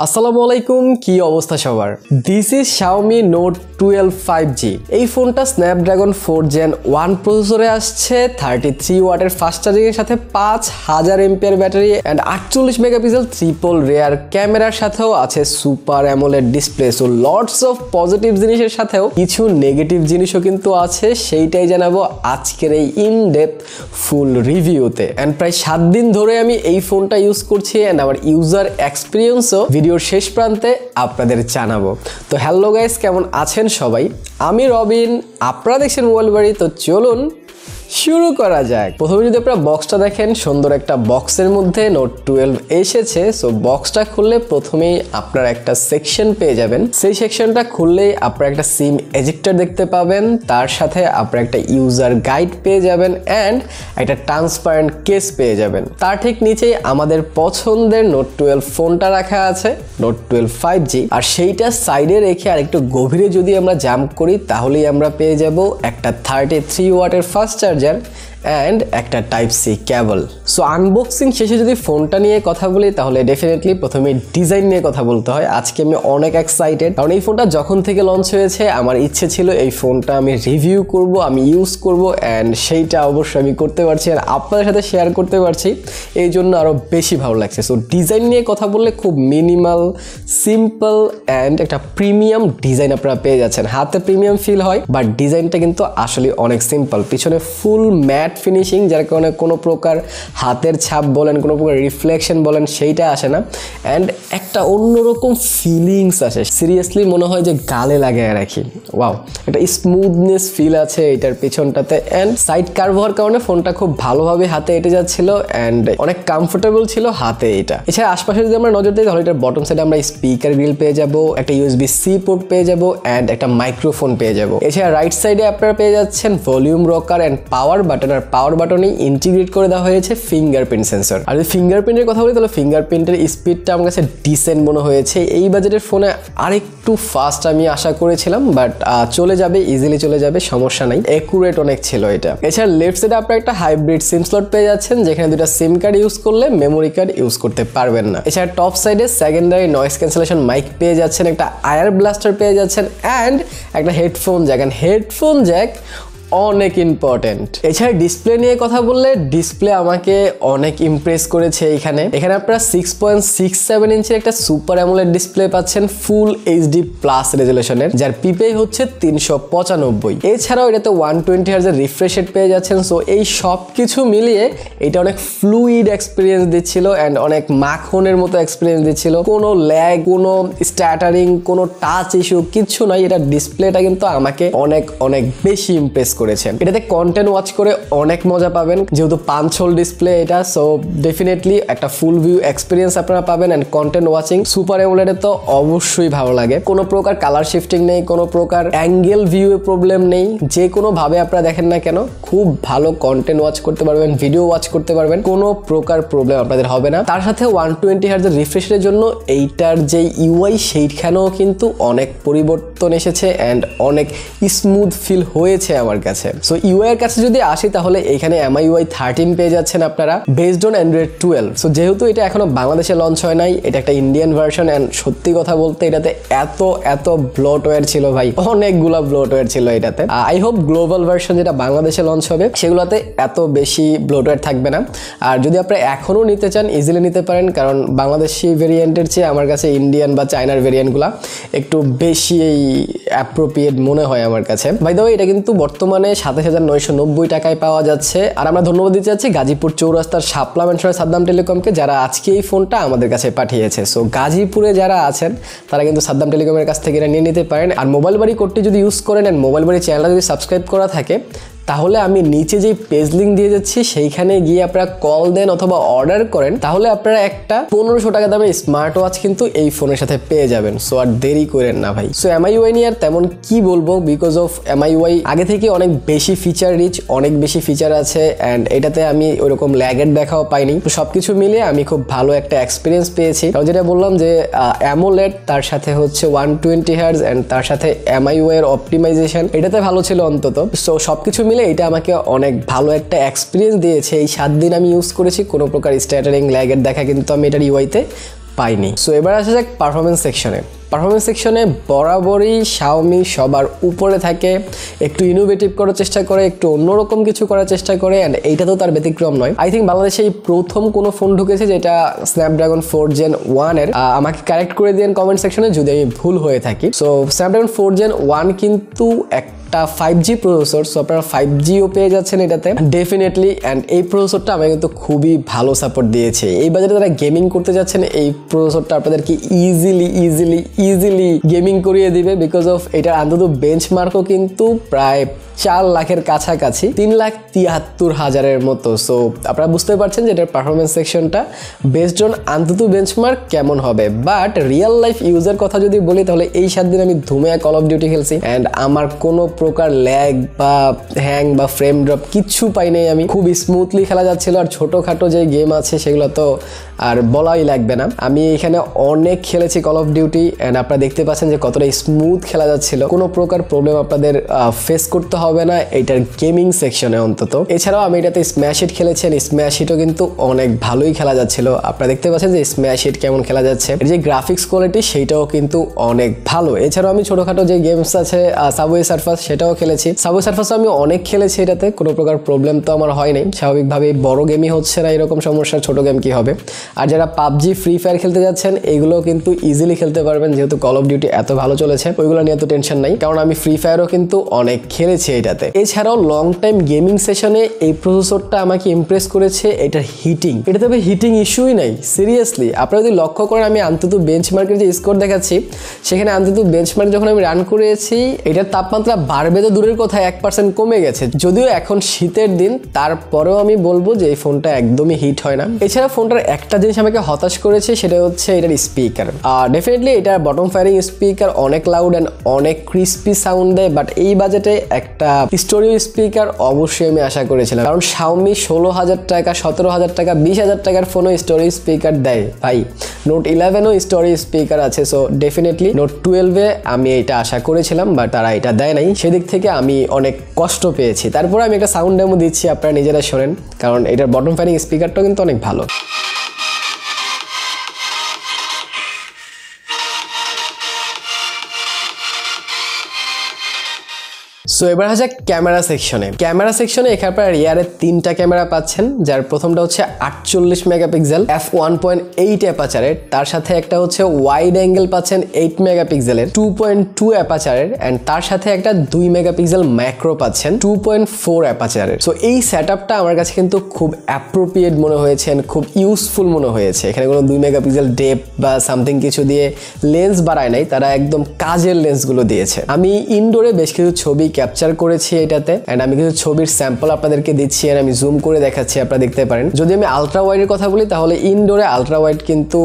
আসসালামু আলাইকুম, কি অবস্থা সবার? This is Xiaomi Note 12 5G। এই ফোনটা স্ন্যাপড্রাগন 4 Gen 1 প্রসেসরে আসছে, 33 ওয়াটের ফাস্ট চার্জিং এর সাথে 5000 এমপিআর battery and 48 megapixel triple rear ক্যামেরার সাথেও আছে super AMOLED display. So lots of positive জিনিসের সাথেও কিছু নেগেটিভ জিনিসও কিন্তু আছে, সেইটাই জানাবো আজকের এই ইন ডেপথ ফুল রিভিউতে। এন্ড প্রায় 7 দিন ধরে আমি এই ফোনটা ইউজ করছি এন্ড আমার ইউজার এক্সপিরিয়েন্সও ভিডিওর শেষ প্রান্তে আপনাদের জানাবো। তো হ্যালো গাইস, কেমন আছেন সবাই? আমি রবিন, আপনারা দেখছেন মোবাইল বাড়ি। তো চলুন শুরু করা যাক। প্রথমে যদি আপনারা বক্সটা দেখেন, সুন্দর একটা বক্সের মধ্যে নোট 12 এসেছে। সো বক্সটা খুললে প্রথমেই আপনারা একটা সেকশন পেয়ে যাবেন। সেই সেকশনটা খুললেই আপনারা একটা সিম এজেক্টর দেখতে পাবেন, তার সাথে আপনারা একটা ইউজার গাইড পেয়ে যাবেন এন্ড একটা ট্রান্সপারেন্ট কেস পেয়ে যাবেন। তার ঠিক নিচেই আমাদের পছন্দের নোট 12 ফোনটা রাখা আছে, নোট 12 5G। আর সেইটা সাইডে রেখে আর একটু গভীরে যদি আমরা জাম্প করি, তাহলেই আমরা পেয়ে যাব একটা 33 ওয়াটের ফাস্ট চার্জার এন্ড একটা type C cable. So unboxing শেষে যদি ফোনটা নিয়ে কথা বলি, তাহলে ডেফিনেটলি প্রথমে ডিজাইন নিয়ে কথা বলতে হয়। আজকে আমি অনেক এক্সাইটেড, কারণ এই ফোনটা যখন থেকে লঞ্চ হয়েছে আমার ইচ্ছে ছিল এই ফোনটা আমি রিভিউ করব, আমি ইউজ করব এন্ড সেইটা অবশ্যই আমি করতে পারছি আর আপনাদের সাথে শেয়ার করতে পারছি, এই জন্য আরও বেশি ভালো লাগছে। সো ডিজাইন নিয়ে কথা বললে খুব মিনিমাল, সিম্পল এন্ড একটা প্রিমিয়াম ডিজাইন আপনারা পেয়ে যাচ্ছেন। হাতে প্রিমিয়াম ফিল হয়, বাট ডিজাইনটা কিন্তু আসলে অনেক সিম্পল। পিছনে ফুল ম্যাট ফিনিশিং, যার কারণে কোনো প্রকার হাতের ছাপ বলেন, কোনো প্রকার রিফ্লেকশন বলেন, সেইটা আসে না এন্ড একটা অন্যরকম ফিলিংস আসে। সিরিয়াসলি মনে হয় যে গালে লাগিয়ে রাখি। ওয়াও, একটা স্মুথনেস ফিল আছে এটার পিছনটাতে এন্ড সাইড কার্ভ হওয়ার কারণে ফোনটা খুব ভালোভাবে হাতে এঁটে যাচ্ছিল এন্ড অনেক কমফোর্টেবল ছিল হাতে এটা। এছাড়া আশপাশে যদি আমরা নজর দিই, তাহলে এটার বটম সাইডে আমরা স্পিকার গ্রিল পেয়ে যাব, একটা USB-C পোর্ট পেয়ে যাব এন্ড একটা মাইক্রোফোন পেয়ে যাব। এছাড়া রাইট সাইডে আপনারা পেয়ে যাচ্ছেন volume rocker and power button. আর পাওয়ার বাটনে ইন্টিগ্রেট করে দেওয়া হয়েছে ফিঙ্গারপ্রিন্ট সেন্সর। আর যদি ফিঙ্গারপ্রিন্টের কথা বলি, তাহলে ফিঙ্গারপ্রিন্টের স্পিডটা আমার কাছে ডিসেন্ট মনে হয়েছে। এই বাজেটের ফোনে আরেকটু ফাস্ট আমি আশা করেছিলাম, বাট চলে যাবে, ইজিলি চলে যাবে, সমস্যা নাই। অ্যাকুরেট অনেক ছিল এটা। এছাড়া লেফট সাইডে আপনারা একটা হাইব্রিড সিম স্লট পেয়ে যাচ্ছেন, যেখানে দুটা সিম কার্ড ইউজ করলে মেমোরি কার্ড ইউজ করতে পারবেন না। এছাড়া টপ সাইডে সেকেন্ডারি নয়েজ ক্যান্সেলেশন মাইক পেয়ে যাচ্ছেন, একটা আয়ার ব্লাস্টার পেয়ে যাচ্ছেন এন্ড একটা headphone jack. And headphone jack অনেক ইম্পর্টেন্ট। এছাড়া ডিসপ্লে নিয়ে কথা বললে, ডিসপ্লে আমাকে অনেক ইমপ্রেস করেছে। এখানে আপনারা 6.67 ইঞ্চির একটা সুপার অ্যামোলেড ডিসপ্লে পাচ্ছেন, ফুল HD প্লাস রেজুলেশনের, যার পিপিআই হচ্ছে 395। এছাড়াও এটাতে 120 হার্জের রিফ্রেশ রেট পেয়ে যাচ্ছেন। সো এই সব কিছু মিলিয়ে এটা অনেক ফ্লুইড এক্সপিরিয়েন্স দিচ্ছিল এন্ড অনেক মাখনের মতো এক্সপিরিয়েন্স দিচ্ছিল। কোনো ল্যাগ, কোনো স্ট্যাটারিং, কোনো টাচ ইস্যু কিচ্ছু নাই। এটা ডিসপ্লেটা কিন্তু আমাকে অনেক অনেক বেশি ইমপ্রেস করেছেন। এটাতে কন্টেন্ট ওয়াচ করে অনেক মজা পাবেন, যেহেতু 5 হোল ডিসপ্লে এটা। সো ডেফিনেটলি একটা ফুল ভিউ এক্সপিরিয়েন্স আপনারা পাবেন এন্ড কন্টেন্ট ওয়াচিং সুপার অ্যামোলেডে তো অবশ্যই ভালো লাগে। কোনো প্রকার কালার শিফটিং নেই, কোনো প্রকার অ্যাঙ্গেল ভিউ এ প্রবলেম নেই। যে কোনো ভাবে আপনারা দেখেন না কেন, খুব ভালো কন্টেন্ট ওয়াচ করতে পারবেন, ভিডিও ওয়াচ করতে পারবেন, কোনো প্রকার প্রবলেম আপনাদের হবে না। তার সাথে 120 হার্জের রিফ্রেশের জন্য এইটার যে UI, সেইখানেও কিন্তু অনেক পরিবর্তন এসেছে এন্ড অনেক স্মুথ ফিল হয়েছে আমার কাছে। সো UI এর কাছে যদি আসি, তাহলে এখানে MIUI 13 পেয়ে যাচ্ছেন আপনারা, বেসড অন Android 12। সো যেহেতু এটা এখনো বাংলাদেশে লঞ্চ হয় নাই, এটা একটা ইন্ডিয়ান ভার্সন এন্ড সত্যি কথা বলতে এটাতে এত ব্লোটওয়্যার ছিল ভাই, অনেকগুলা ব্লোটওয়্যার ছিল এটাতে। আই হোপ গ্লোবাল ভার্সন যেটা বাংলাদেশে লঞ্চ হবে, সেগুলোতে এত বেশি ব্লোটওয়্যার থাকবে না। আর যদি আপনারা এখনো নিতে চান, ইজিলি নিতে পারেন, কারণ বাংলাদেশি ভেরিয়েন্টের চেয়ে আমার কাছে ইন্ডিয়ান বা চায়নার ভেরিয়েন্টগুলো একটু বেশি অ্যাপ্রোপ্রিয়েট মনে হয় আমার কাছে। বাই দ্য ওয়ে, এটা কিন্তু বর্তমানে 27,990 টাকায় পাওয়া যাচ্ছে। আর আমরা ধন্যবাদ দিতে চাচ্ছি গাজীপুর চৌরাস্তার শাপলা ম্যানশনের সাদ্দাম টেলিকমকে, যারা আজকে এই ফোনটা আমাদের কাছে পাঠিয়েছে। সো গাজীপুরে যারা আছেন, তারা কিন্তু সাদ্দাম টেলিকমের কাছ থেকে এটা নিয়ে নিতে পারেন। আর মোবাইল বাড়ি কোডটি যদি ইউজ করেন এন্ড মোবাইল বাড়ি চ্যানেলটা যদি সাবস্ক্রাইব করা থাকে, তাহলে আমি নিচে যেই পেজ লিঙ্ক দিয়ে যাচ্ছি, সেইখানে গিয়ে আপনারা কল দেন অথবা অর্ডার করেন, তাহলে আপনারা একটা 1500 টাকা দামে স্মার্ট ওয়াচ কিন্তু এই ফোনের সাথে পেয়ে যাবেন। সো আর দেরি করেন না ভাই। সো MIUI নিয়ে আর তেমন কি বলবো, বিকজ অফ MIUI আগে থেকে অনেক বেশি ফিচার রিচ, অনেক বেশি ফিচার আছে এন্ড এটাতে আমি ওইরকম ল্যাগের দেখাও পাইনি। তো সবকিছু মিলিয়ে আমি খুব ভালো একটা এক্সপিরিয়েন্স পেয়েছি। কারণ যেটা বললাম যে অ্যামোলেড, তার সাথে হচ্ছে 120 হার্জ এন্ড তার সাথে MIUI এর অপটিমাইজেশন, এটাতে ভালো ছিল অন্তত। সো সবকিছু মিলে এটা আমাকে অনেক ভালো একটা এক্সপিরিয়েন্স দিয়েছে। এই 7 দিন আমি ইউজ করেছি, কোনো প্রকার স্ট্যাটারিং, ল্যাগের দেখা কিন্তু আমি এটার UI তে পাইনি। সো এবার আসা যাক পারফরমেন্স সেকশনে। পারফরমেন্স সেকশনে বরাবরই Xiaomi সবার উপরে থাকে, একটু ইনোভেটিভ করার চেষ্টা করে, একটু অন্যরকম কিছু করার চেষ্টা করে, অ্যান্ড এইটা তো তার ব্যতিক্রম নয়। আই থিঙ্ক বাংলাদেশে এই প্রথম কোনো ফোন ঢুকেছে যেটা স্ন্যাপড্রাগন 4 Gen 1 এর। আমাকে কারেক্ট করে দিন কমেন্ট সেকশনে যদি আমি ভুল হয়ে থাকি। সো স্ন্যাপড্রাগন 4 Gen 1 কিন্তু একটা 5G প্রসেসর, সো আপনারা 5Gও পেয়ে যাচ্ছেন এটাতে ডেফিনেটলি, অ্যান্ড এই প্রসেসরটা আমাকে কিন্তু খুবই ভালো সাপোর্ট দিয়েছে। এই বাজারে যারা গেমিং করতে যাচ্ছেন এই প্রসেসরটা আপনাদেরকে ইজিলি গেমিং করিয়ে দিবে, বিকজ অফ এটার আন্তত বেঞ্চমার্কও কিন্তু প্রায় 4 লাখের কাছাকাছি, 3,73,000-এর মতো। সো আপনারা বুঝতে পারছেন যে এটার পারফরমেন্স সেকশনটা বেসড অন আন্তত বেঞ্চমার্ক কেমন হবে। বাট রিয়েল লাইফ ইউজের কথা যদি বলি তাহলে এই 7 দিন আমি ধুমে কল অফ ডিউটি খেলছি, অ্যান্ড আমার কোনো প্রকার ল্যাগ বা হ্যাং বা ফ্রেম ড্রপ কিচ্ছু পাই নাই। আমি খুব স্মুথলি খেলা যাচ্ছিল, আর ছোটোখাটো যে গেম আছে সেগুলো তো আর বলাই লাগবে না। আমি এখানে অনেক খেলেছি কল অফ ডিউটি, অ্যান্ড আপনারা দেখতে পাচ্ছেন যে কতটা স্মুথ খেলা যাচ্ছিল, কোনো প্রকার প্রবলেম আপনাদের ফেস করতে হবে না এইটার গেমিং সেকশনে অন্তত। এছাড়াও আমি এটাতে স্ম্যাশ হিট খেলেছি, স্ম্যাশ হিটও কিন্তু অনেক ভালোই খেলা যাচ্ছিল। আপনারা দেখতে পাচ্ছেন যে স্ম্যাশ হিট কেমন খেলা যাচ্ছে, এর যে গ্রাফিক্স কোয়ালিটি সেইটাও কিন্তু অনেক ভালো। এছাড়াও আমি ছোটোখাটো যে গেমস আছে সাবওয়ে সার্ফাস সেটাও খেলেছি। সাবওয়ে সার্ফাসও আমি অনেক খেলেছি, এটাতে কোনো প্রকার প্রবলেম তো আমার হয় নাই। স্বাভাবিকভাবে বড় গেমই হচ্ছে না, এরকম সমস্যা ছোট গেম কি হবে। আর যারা পাবজি ফ্রি ফায়ার খেলতে যাচ্ছেন এগুলো কিন্তু ইজিলি খেলতে পারবেন, যেহেতু কল অফ ডিউটি এত ভালো চলেছে, ওইগুলো নিয়ে তো টেনশন নাই, কারণ আমি ফ্রি ফায়ারও কিন্তু অনেক খেলেছি এটাতে। এছাড়াও লং টাইম গেমিং সেশনে এই প্রসেসরটা আমাকে ইমপ্রেস করেছে এটার হিটিং। এটাতে হিটিং ইস্যুই নাই সিরিয়াসলি। আপনারা যদি লক্ষ্য করেন আমি অন্তত বেঞ্চমার্কের যে স্কোর দেখাচ্ছি সেখানে অন্তত বেঞ্চমার্ক যখন আমি রান করেছি এটার তাপমাত্রা বাড়বে তো দূরের কথা 1% কমে গেছে, যদিও এখন শীতের দিন, তারপরেও আমি বলবো যে এই ফোনটা একদমই হিট হয় না। এছাড়া ফোনটার একটা জিনিস আমাকে হতাশ করেছে সেটা হচ্ছে এটার স্পিকার। ডেফিনেটলি এটার বটম ফায়ারিং স্পিকার অনেক লাউড অ্যান্ড অনেক ক্রিস্পি সাউন্ড দেয়, বাট এই বাজেটে একটা স্টোরিও স্পিকার অবশ্যই আমি আশা করেছিলাম, কারণ Xiaomi 16,000 টাকা 17,000 টাকা 20,000 টাকার ফোনও স্টোরি স্পিকার দেয় ভাই। নোট 11ও স্টোরি স্পিকার আছে, সো ডেফিনেটলি নোট 12-এ আমি এটা আশা করেছিলাম, বাট তারা এটা দেয় নাই। সেদিক থেকে আমি অনেক কষ্ট পেয়েছি। তারপরে আমি একটা সাউন্ড ডেমো দিচ্ছি, আপনারা নিজেরা শোনেন, কারণ এটার বটম ফায়ারিং স্পিকারটাও কিন্তু অনেক ভালো। সো এবার আসা ক্যামেরা সেকশনে। ক্যামেরা সেকশনে এখানে আপনারা রিয়ারের 3টা ক্যামেরা পাচ্ছেন, যার প্রথমটা হচ্ছে 48 মেগাপিক্সেল f1.8 অ্যাপাচারের, তার সাথে একটা হচ্ছে ওয়াইড অ্যাঙ্গেল পাচ্ছেন 8 মেগাপিক্সেলের 2.2 অ্যাপাচারের, অ্যান্ড তার সাথে একটা 2 মেগাপিক্সেল ম্যাক্রো পাচ্ছেন 2.4 অ্যাপাচারের। সো এই সেটআপটা আমার কাছে কিন্তু খুব অ্যাপ্রোপ্রিয়েট মনে হয়েছে, খুব ইউজফুল মনে হয়েছে। এখানে কোনো 2 মেগাপিক্সেল ডেপথ বা সামথিং কিছু দিয়ে লেন্স বাড়ায় নাই, তারা একদম কাজের লেন্সগুলো দিয়েছে। আমি ইনডোরে বেশ কিছু ছবি ক্যাপচার করেছি এটাতে, এন্ড আমি কিছু ছবির স্যাম্পল আপনাদেরকে দিচ্ছি, আর আমি জুম করে দেখাচ্ছি, আপনারা দেখতে পারেন। যদি আমি আলট্রা ওয়াইডের কথা বলি তাহলে ইনডোরে আলট্রা ওয়াইড কিন্তু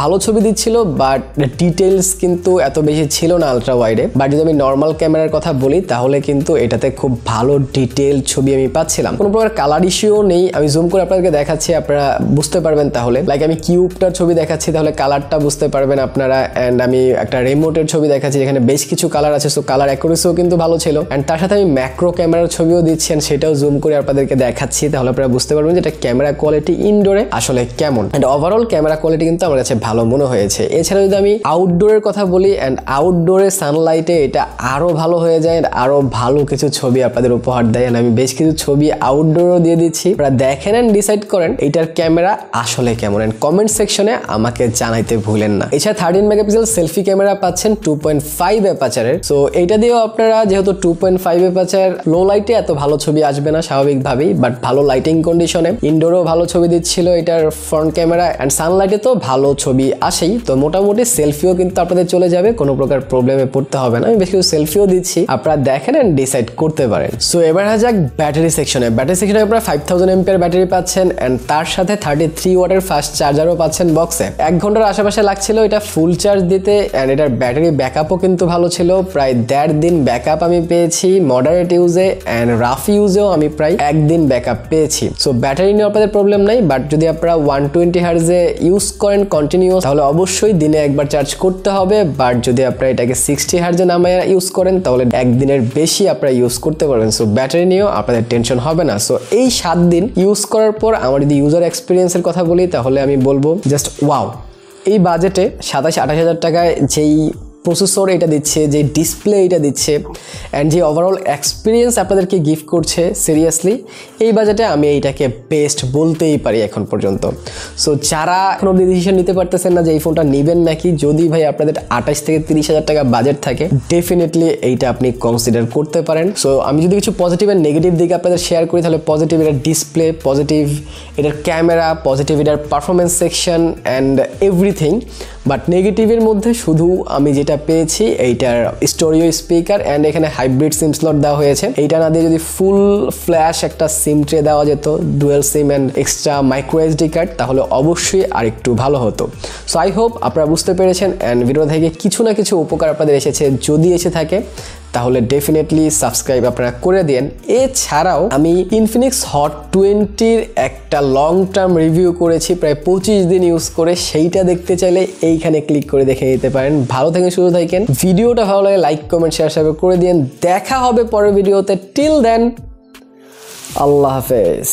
ভালো ছবি দিচ্ছিল, বাট ডিটেলস কিন্তু এত বেশি ছিল না আলট্রা ওয়াইডে। বাট যদি আমি নর্মাল ক্যামেরার কথা বলি তাহলে কিন্তু এটাতে খুব ভালো ডিটেল ছবি আমি পাচ্ছিলাম, কোনো প্রকার কালার ইস্যুও নেই। আমি জুম করে আপনাদেরকে দেখাচ্ছি, আপনারা বুঝতে পারবেন। তাহলে লাইক আমি কিউবটার ছবি দেখাচ্ছি তাহলে কালারটা বুঝতে পারবেন আপনারা, এন্ড আমি একটা রিমোটের ছবি দেখাচ্ছি যেখানে বেশ কিছু কালার আছে, সো কালার অ্যাকুরেসিও কিন্তু ভালো ছিল। এন্ড তার সাথে আমি ম্যাক্রো ক্যামেরার ছবিও দিচ্ছি, সেটাও জুম করে আপনাদেরকে দেখাচ্ছি, তাহলে আপনারা বুঝতে পারবেন যে এটা ক্যামেরা কোয়ালিটি ইনডোরে আসলে কেমন। এন্ড ওভারঅল ক্যামেরা কোয়ালিটি কিন্তু আমার কাছে ভালো মনে হয়েছে। এছাড়া যদি আমি আউটডোরের কথা বলি, এন্ড আউটডোরে সানলাইটে এটা আরো ভালো হয়ে যায়, আরো ভালো কিছু ছবি আপনাদের উপহার দেয়। আমি বেশ কিছু ছবি আউটডোরও দিয়ে দিচ্ছি, আপনারা দেখেন এন্ড ডিসাইড করেন এইটার ক্যামেরা আসলে কেমন, এন্ড কমেন্ট সেকশনে আমাকে জানাইতে ভুলেন না। এছাড়া 13 মেগাপিক্সেল সেলফি ক্যামেরা পাচ্ছেন 2.5 অ্যাপাচারের। সো এইটা দিয়েও আপনারা যেহেতু 2.5 অ্যাপাচার, লো লাইটে এত ভালো ছবি আসবে না স্বাভাবিকভাবেই, বাট ভালো লাইটিং কন্ডিশনে ইনডোরও ভালো ছবি দিচ্ছিল এটার ফ্রন্ট ক্যামেরা, এন্ড সানলাইটে তো ভালো ছবি আসেই। তো মোটামুটি সেলফিও কিন্তু আপনাদের চলে যাবে, কোনো প্রকার প্রবলেমে পড়তে হবে না। আমি বেশ কিছু সেলফিও দিচ্ছি, আপনারা দেখেন এন্ড ডিসাইড করতে পারেন। সো এবার যাক ব্যাটারি সেকশনে। ব্যাটারি সেকশনে আপনারা 5000 mAh ব্যাটারি পাচ্ছেন, এন্ড তার সাথে 33 ওয়াটের ফাস্ট চার্জারও পাচ্ছেন বক্সে। 1 ঘন্টার আশেপাশে লাগছিল এটা ফুল চার্জ দিতে, এন্ড এটার ব্যাটারি ব্যাকআপও কিন্তু ভালো ছিল, প্রায় 1.5 দিন ব্যাকআপ আমি পেয়েছি মডারেট ইউজে, এন্ড রাফ ইউজেও আমি প্রায় 1 দিন ব্যাকআপ পেয়েছি। সো ব্যাটারি নিয়ে আপনাদের প্রবলেম নাই, বাট যদি আপনারা 120 হার্জে ইউজ করেন কন্টিনিউয়াস তাহলে অবশ্যই দিনে একবার চার্জ করতে হবে, বাট যদি আপনারা এটাকে 60 হার্জে নামায় ইউজ করেন তাহলে 1 দিনের বেশি আপনারা ইউজ করতে পারবেন। সো ব্যাটারি নিয়েও আপনাদের টেনশন হবে না। সো এই 7 দিন ইউজ করার পর আমার যদি ইউজার এক্সপিরিয়েন্সের কথা বলি তাহলে আমি বলবো জাস্ট ওয়াও, এই বাজেটে 27-28 হাজার টাকায় যেই প্রসেসর এটা দিচ্ছে, যে ডিসপ্লে এটা দিচ্ছে অ্যান্ড যে ওভারঅল এক্সপিরিয়েন্স আপনাদেরকে গিফট করছে, সিরিয়াসলি এই বাজেটে আমি এইটাকে বেস্ট বলতেই পারি এখন পর্যন্ত। সো যারা এখনো ডিসিশন নিতে পারতেছেন না যে এই ফোনটা নেবেন নাকি, যদি ভাই আপনাদের 28 থেকে 30 হাজার টাকা বাজেট থাকে, ডেফিনেটলি এইটা আপনি কনসিডার করতে পারেন। সো আমি যদি কিছু পজিটিভ অ্যান্ড নেগেটিভ দিকে আপনাদের শেয়ার করি, তাহলে পজিটিভ এটার ডিসপ্লে, পজিটিভ এটার ক্যামেরা, পজিটিভ এটার performance section and everything. But নেগেটিভের মধ্যে শুধু আমি যেটা পেয়েছি এইটার স্টোরিও স্পিকার অ্যান্ড এখানে হাইব্রিড সিম স্লট দেওয়া হয়েছে। এইটা না দিয়ে যদি ফুল ফ্ল্যাশ একটা সিম ট্রে দেওয়া যেত, dual SIM and extra micro SD card, তাহলে অবশ্যই আরেকটু ভালো হতো। সো আই হোপ আপনারা বুঝতে পেরেছেন অ্যান্ড ভিডিও থেকে কিছু না কিছু উপকার আপনাদের এসেছে। যদি এসে থাকে তাহলে ডেফিনেটলি সাবস্ক্রাইব আপনারা করে দিন। এছাড়াও আমি ইনফিনিক্স হট 20-র একটা লং টার্ম রিভিউ করেছি প্রায় 25 দিন ইউজ করে, সেইটা দেখতে চাইলে এইখানে ক্লিক করে দেখে নিতে পারেন। ভালো থাকেন, সুস্থ থাকেন। ভিডিওটা ভালো লাগে লাইক, কমেন্ট, শেয়ার করে দিন। দেখা হবে পরের ভিডিওতে। টিল দেন, আল্লাহ হাফেজ।